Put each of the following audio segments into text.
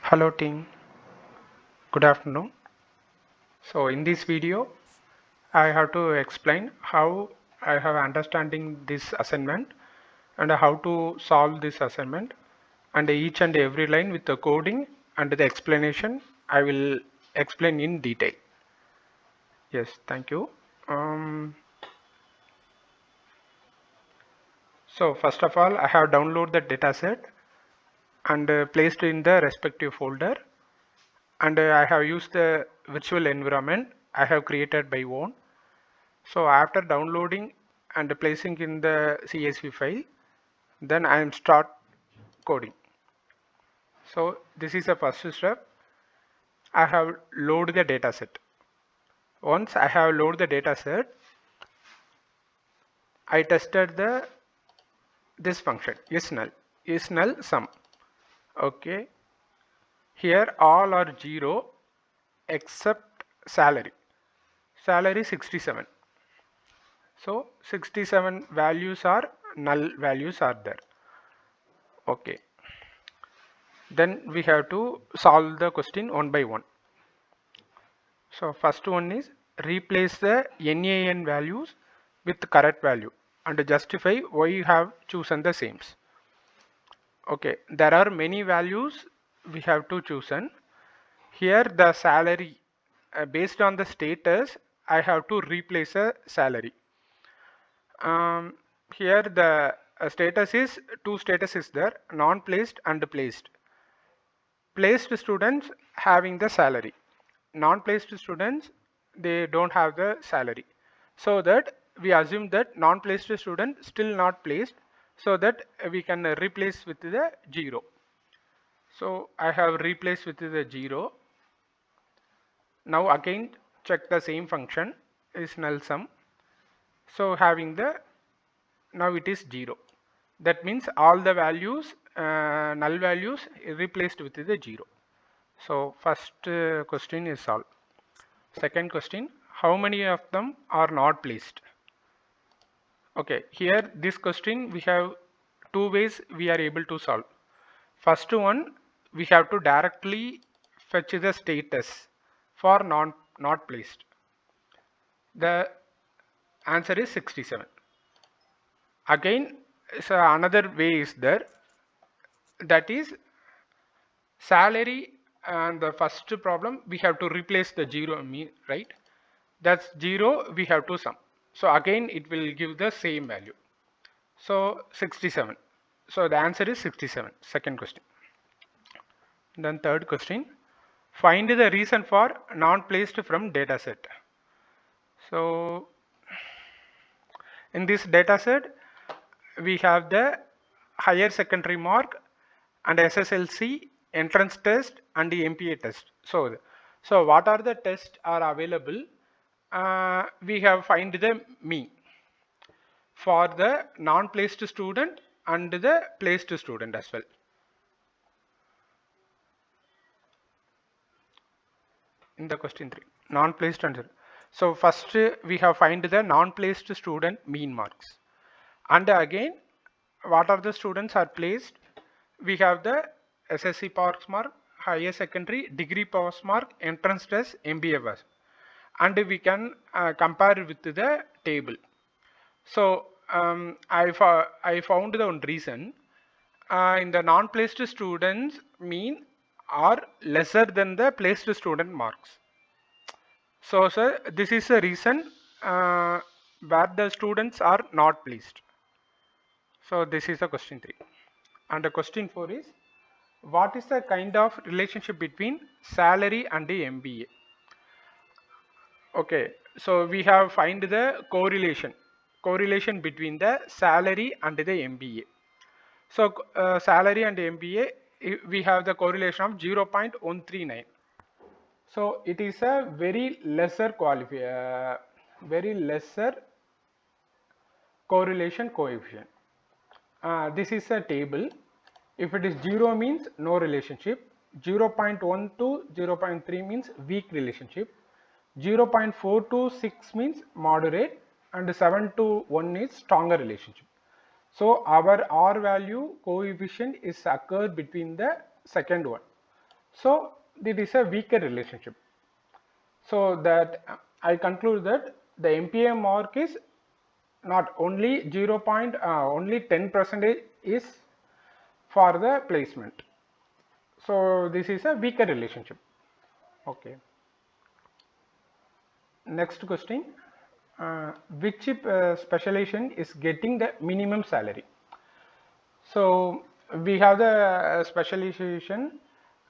Hello team, good afternoon. So in this video, I have to explain how I have understanding this assignment and how to solve this assignment, and each and every line with the coding and the explanation I will explain in detail. Yes, thank you. So first of all, I have downloaded the dataset and placed in the respective folder, and I have used the virtual environment I have created by own. So after downloading and placing in the CSV file, then I am start coding. So this is the first step. I have load the data set. Once I have load the data set, I tested this function is null sum. Okay, here all are 0 except salary. Salary 67. So 67 values are null values are there. Okay. Then we have to solve the question one by one. So first one is replace the NaN values with the correct value and justify why you have chosen the same. Okay, there are many values we have to choose. Here the salary based on the status I have to replace a salary. Here the status is two status is there, non-placed and placed. Placed students having the salary, non-placed students they don't have the salary, so that we assume that non-placed student still not placed, so that we can replace with the 0. So I have replaced with the 0. Now again check the same function is null sum, so having the now it is 0. That means all the values null values replaced with the 0. So first question is solved. Second question, how many of them are not placed? Okay, here this question we have two ways we are able to solve. First one, we have to directly fetch the status for not placed. The answer is 67. Again, so another way is there, that is salary, and the first problem we have to replace the 0 right, that's 0 we have to sum, so again it will give the same value, so 67. So the answer is 67, second question. Then third question, find the reason for non-placed from dataset. So in this dataset we have the higher secondary mark and SSLC, entrance test and the MPA test. So what are the tests are available? We have find the mean for the non-placed student and the placed student as well. In the question 3, non-placed and so first we have find the non-placed student mean marks, and again what are the students are placed, we have the SSC pass mark, higher secondary degree pass mark, entrance test, MBA pass, and we can compare with the table. So I found the one reason, in the non-placed students mean are lesser than the placed student marks. So sir, this is the reason where the students are not placed. So this is the question 3. And the question 4 is, what is the kind of relationship between salary and the MBA? Okay, so we have find the correlation between the salary and the MBA. So salary and MBA, we have the correlation of 0.139. So it is a very lesser correlation coefficient. This is a table. If it is 0 means no relationship, 0.1 to 0.3 means weak relationship, 0.4 to 6 means moderate, and 7 to 1 is stronger relationship. So our R value coefficient is occurred between the second one. So it is a weaker relationship. So that I conclude that the MPA mark is not only 0. Only 10% is for the placement. So this is a weaker relationship. Okay. Next question. Which specialization is getting the minimum salary? So we have the specialization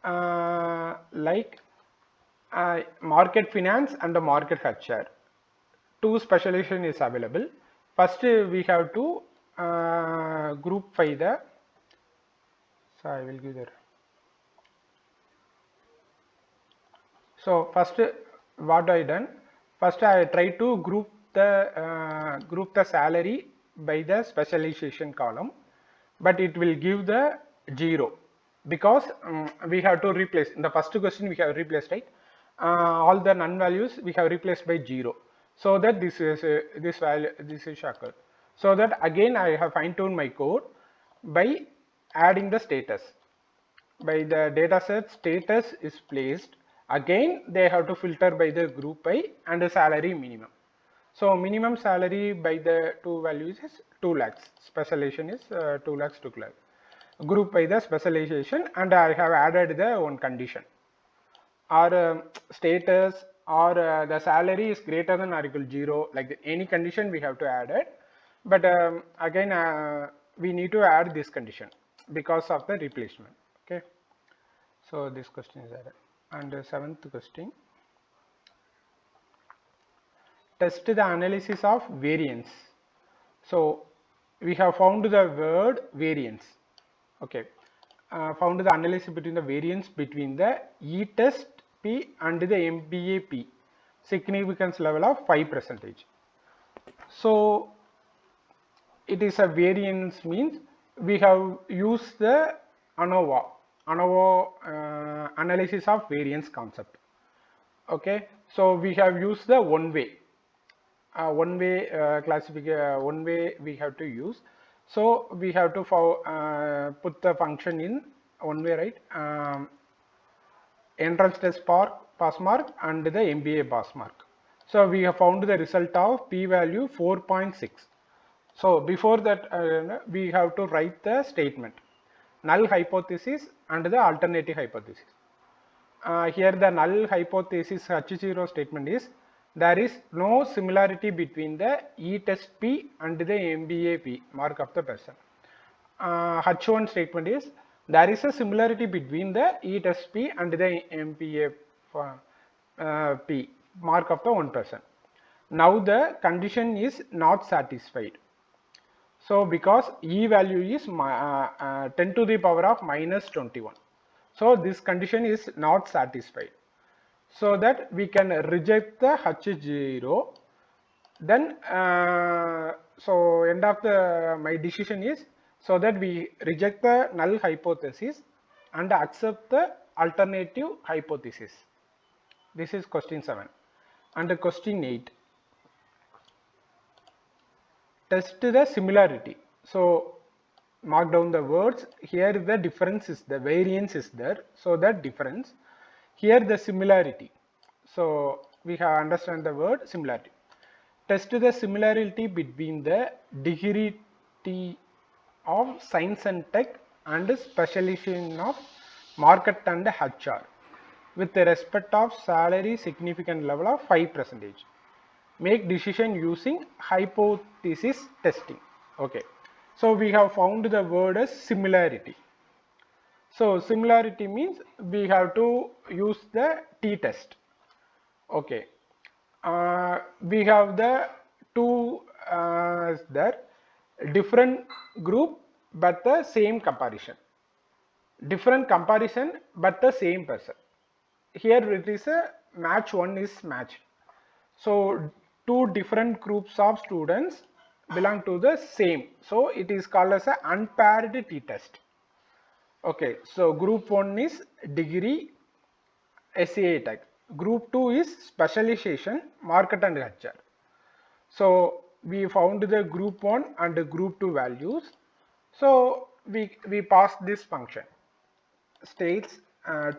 like market finance and the market HR. Two specialization is available. First we have to group by the, so I will give there. So first what I done, first I try to group the salary by the specialization column, but it will give the 0 because we have to replace in the first question we have replaced, right, all the non values we have replaced by 0, so that this is this value, this is occurred. So that again I have fine tuned my code by adding the status. By the data set status is placed, again they have to filter by the group by and the salary minimum. So minimum salary by the two values is 2 lakhs, specialization is 2 lakhs, 2 lakhs. Group by the specialization, and I have added the one condition, or status, or the salary is greater than or equal to 0, like any condition we have to add it. But again we need to add this condition because of the replacement. Okay. So this question is added. And the seventh question, test the analysis of variance. So we have found the word variance. Okay, found the analysis between the variance between the e-test P and the MBA P, significance level of 5%. So it is a variance means we have used the ANOVA analysis of variance concept. Okay, so we have used the one way classification, one way we have to use. So we have to put the function in one way, right? Entrance test pass mark and the MBA pass mark. So we have found the result of p value 4.6. So before that we have to write the statement, null hypothesis and the alternative hypothesis. Here the null hypothesis H0 statement is there is no similarity between the e-test P and the MBA P, mark of the person. H1 statement is there is a similarity between the e-test P and the MBA P, mark of the one person. Now the condition is not satisfied. So because E value is 10 to the power of minus 21. So this condition is not satisfied. So that we can reject the H0. Then so end of the my decision is so that we reject the null hypothesis and accept the alternative hypothesis. This is question 7. And the question 8. Test the similarity. So mark down the words. Here the difference is the variance is there. So that difference. Here the similarity. So we have understand the word similarity. Test the similarity between the degree T of science and tech and specialization of market and HR with the respect of salary significant level of 5%. Make decision using hypothesis testing. Okay, so we have found the word as similarity. So similarity means we have to use the t-test. Okay, we have the two there, different group but the same comparison, different comparison but the same person. Here it is a match, one is matched. So two different groups of students belong to the same, so it is called as a unpaired t-test. Okay, so group 1 is degree SCA tech, group 2 is specialization market and HR. So we found the group 1 and the group 2 values. So we pass this function states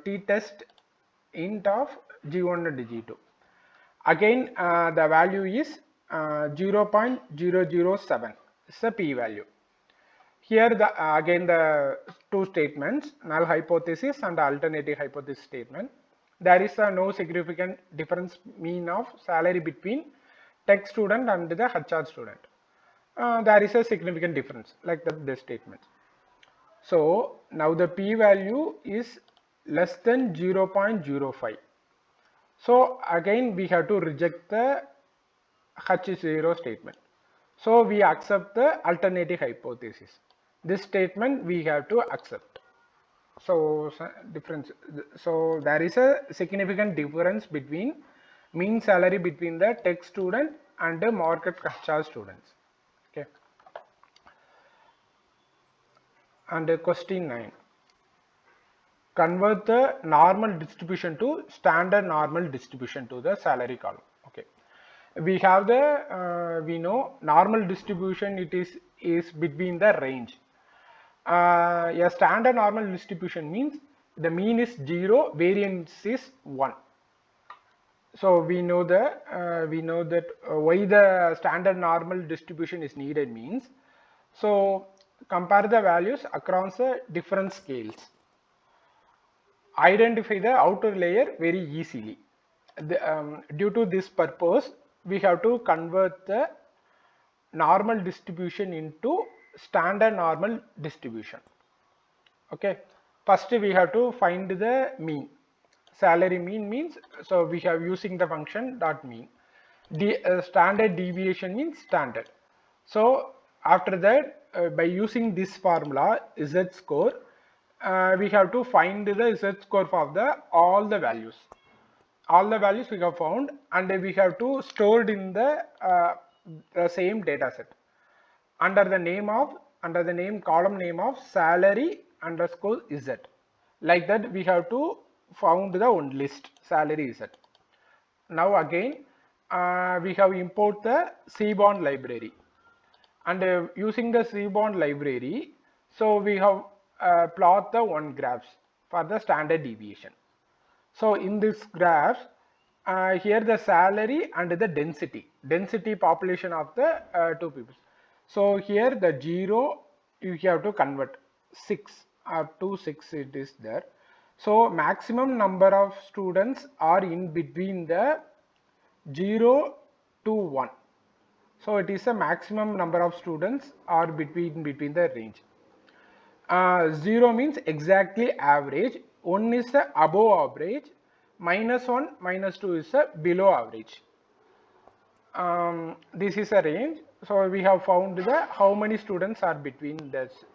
t test int of g1 and g2. Again, the value is 0.007. It's a p value. Here again the two statements, null hypothesis and alternative hypothesis statement. There is no significant difference mean of salary between tech student and the HR student. There is a significant difference like this statement. So now the p value is less than 0.05. So again we have to reject the H0 statement. So we accept the alternative hypothesis. This statement we have to accept. So difference. So there is a significant difference between mean salary between the tech student and the market HR students. Okay. And question 9. Convert the normal distribution to standard normal distribution to the salary column. Okay. We have the we know normal distribution, it is between the range. A standard normal distribution means the mean is 0, variance is 1. So we know that why the standard normal distribution is needed means, so compare the values across the different scales, identify the outer layer very easily. Due to this purpose, we have to convert the normal distribution into standard normal distribution. Okay, first we have to find the mean. Salary mean means, so we have using the function dot mean. Standard deviation means standard. So after that, by using this formula z score, we have to find the z score for all the values. All the values we have found, and we have to store it in the same data set under the name column name of salary underscore z. Like that we have to found the one list salary z. Now again we have import the Seaborn library, and using the Seaborn library, so we have plot the one graphs for the standard deviation. So in this graph, here the salary and the density population of the two people. So here the 0 you have to convert 6, up to 6 it is there. So maximum number of students are in between the 0 to 1. So it is a maximum number of students are between the range. 0 means exactly average, 1 is the above average, -1, -2 is the below average. This is a range, so we have found the how many students are between this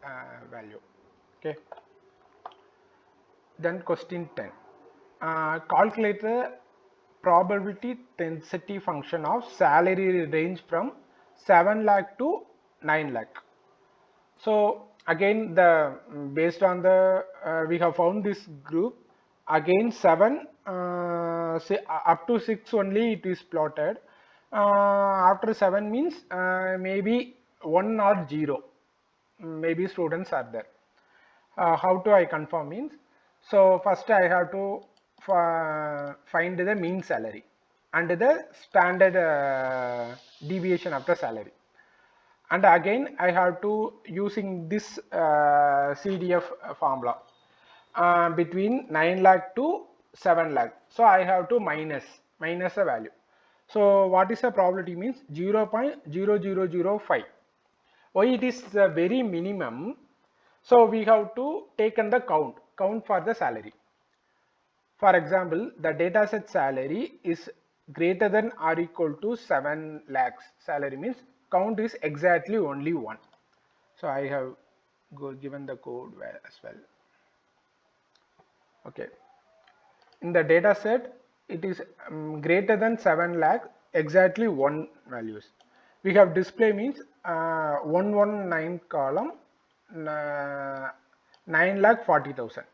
value. Okay. Then question 10. Calculate the probability density function of salary range from 7 lakh to 9 lakh. So again the based on the we have found this group, again 7 say up to 6 only it is plotted. After 7 means maybe 1 or 0, maybe students are there. How to I confirm means, so first I have to find the mean salary and the standard deviation of the salary, and again I have to using this CDF formula between 9 lakh to 7 lakh. So I have to minus the value. So what is the probability means 0.0005. Why it is the very minimum? So we have to take the count for the salary. For example, the data set salary is greater than or equal to 7 lakhs. Salary means count is exactly only 1. So I have given the code as well. Okay. In the data set, it is greater than 7 lakh, exactly 1 values. We have display means 119 column 9,40,000.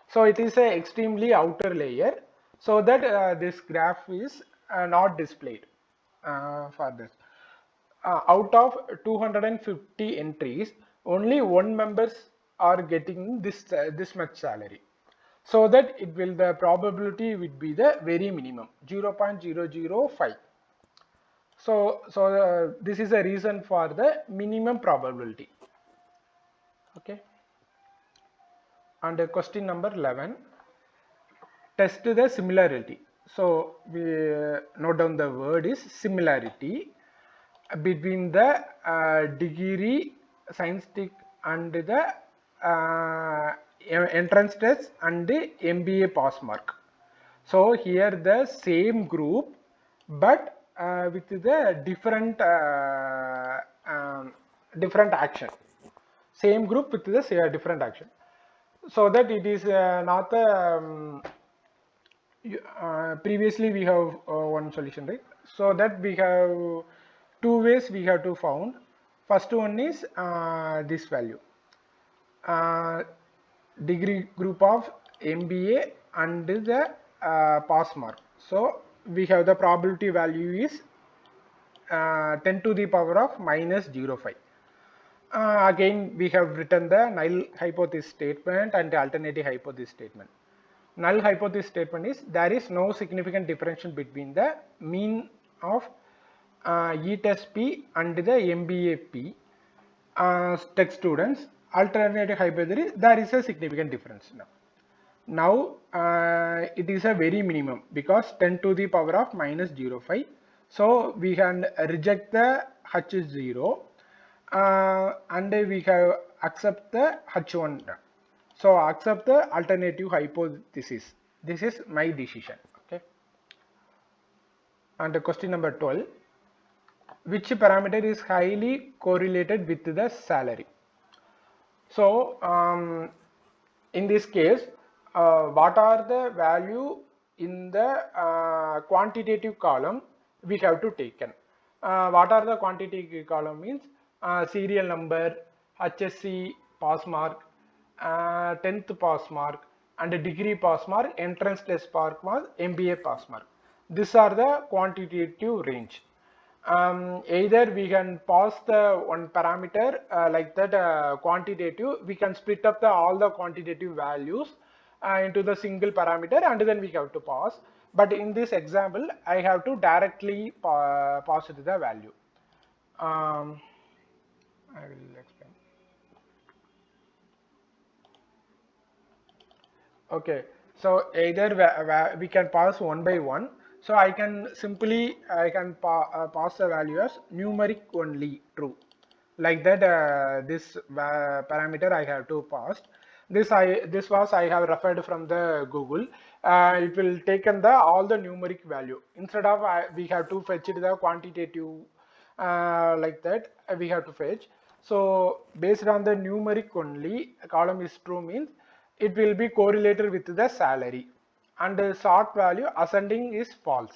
So it is a extremely outer layer, so that this graph is not displayed for this. Out of 250 entries, only one members are getting this much salary. so that it will, the probability would be the very minimum 0.005. So this is a reason for the minimum probability. Okay. And question number 11, test the similarity. So we note down the word is similarity between the degree science stick and the entrance test and the MBA pass mark. So here the same group, but with the different action. Same group with the different action. So that it is not a previously we have one solution, right? So that we have two ways we have to found. First one is this value, uh, degree group of MBA and the pass mark. So we have the probability value is 10 to the power of minus 0.05. Again, we have written the null hypothesis statement and the alternative hypothesis statement. Null hypothesis statement is there is no significant differential between the mean of E test P and the MBA P tech students. Alternative hypothesis, there is a significant difference now. Now it is a very minimum because 10 to the power of minus 0.05. So we can reject the H0 and we have accept the H1. So accept the alternative hypothesis. This is my decision. Okay. And the question number 12. Which parameter is highly correlated with the salary? So in this case, what are the value in the quantitative column we have to taken? What are the quantitative column means serial number, HSC pass mark, 10th pass mark, and degree pass mark, entrance test pass mark, MBA pass mark. These are the quantitative range. Either we can pass the one parameter like that quantitative, we can split up the all the quantitative values into the single parameter and then we have to pass. But in this example, I have to directly pass it the value. I will explain. Okay, so either we can pass one by one. So I can simply pass the value as numeric only true, like that. This parameter I have to pass. This was I have referred from the Google. It will taken the all the numeric value instead of we have to fetch it the quantitative like that we have to fetch. So based on the numeric only column is true means it will be correlated with the salary, and the sort value ascending is false.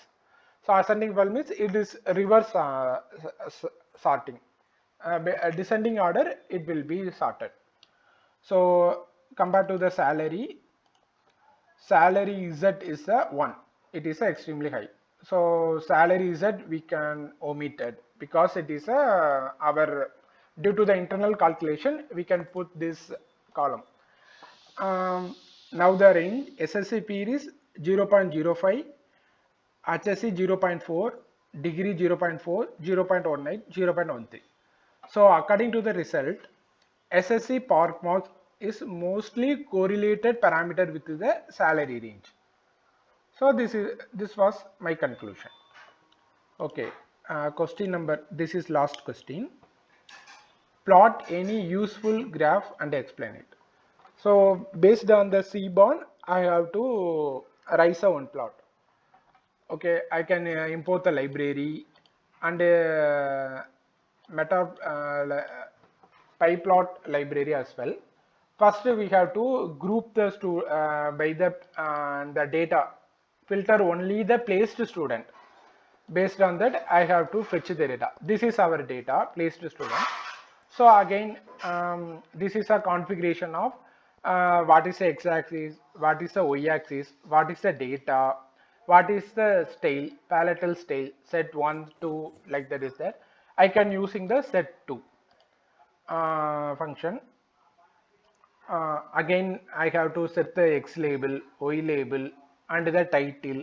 So ascending value means it is reverse sorting. Descending order it will be sorted. So compared to the salary Z is a 1. It is extremely high. So salary Z we can omit it because it is our due to the internal calculation we can put this column. Now the range SSCP is 0.05, HSC 0.4, degree 0.4, 0.19, 0.13. So according to the result, SSC park marks is mostly correlated parameter with the salary range. So this was my conclusion. Okay, question number, this is last question. Plot any useful graph and explain it. So based on the Seaborn, I have to raise a one plot. Okay, I can import the library and meta pyplot library as well. First, we have to group the by the data, filter only the placed student. Based on that, I have to fetch the data. This is our data, placed student. So again, this is a configuration of what is the x-axis, what is the y-axis, what is the data, what is the style, palatal style, set 1, 2, like that is there. I can using the set 2 function. Again, I have to set the X label, Y label, and the title.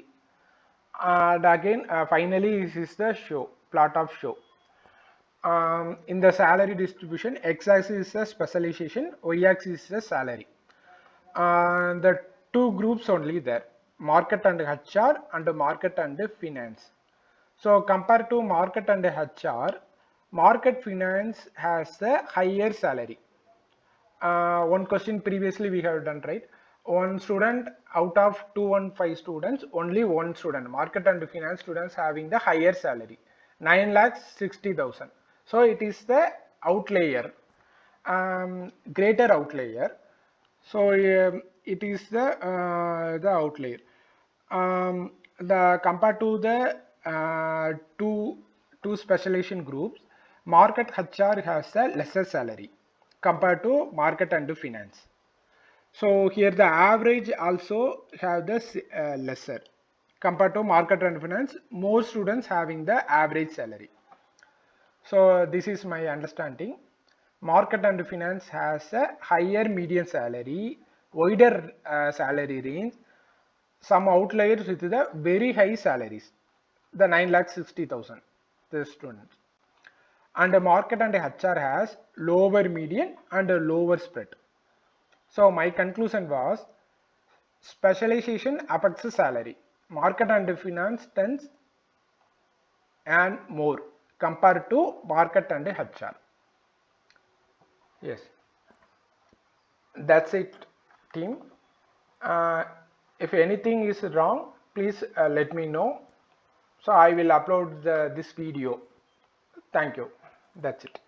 And again, finally, this is the show, plot of show. In the salary distribution, x-axis is the specialization, y-axis is the salary. The two groups only there, market and HR and market and finance. So compared to market and HR, market finance has the higher salary. One question previously we have done, right? One student out of 215 students, only one student, market and finance students having the higher salary, 9,60,000. So it is the outlier, greater outlier. So it is the outlier. The compared to the two specialization groups, market HR has a lesser salary compared to market and finance. So here the average also have the lesser compared to market and finance. More students having the average salary. So this is my understanding. Market and finance has a higher median salary, wider salary range, some outliers with the very high salaries, the 9,60,000, the students. And the market and HR has lower median and a lower spread. So my conclusion was specialization affects the salary. Market and finance tends and more compared to market and HR. Yes, that's it, team. Uh, if anything is wrong, please let me know. So I will upload this video. Thank you. That's it.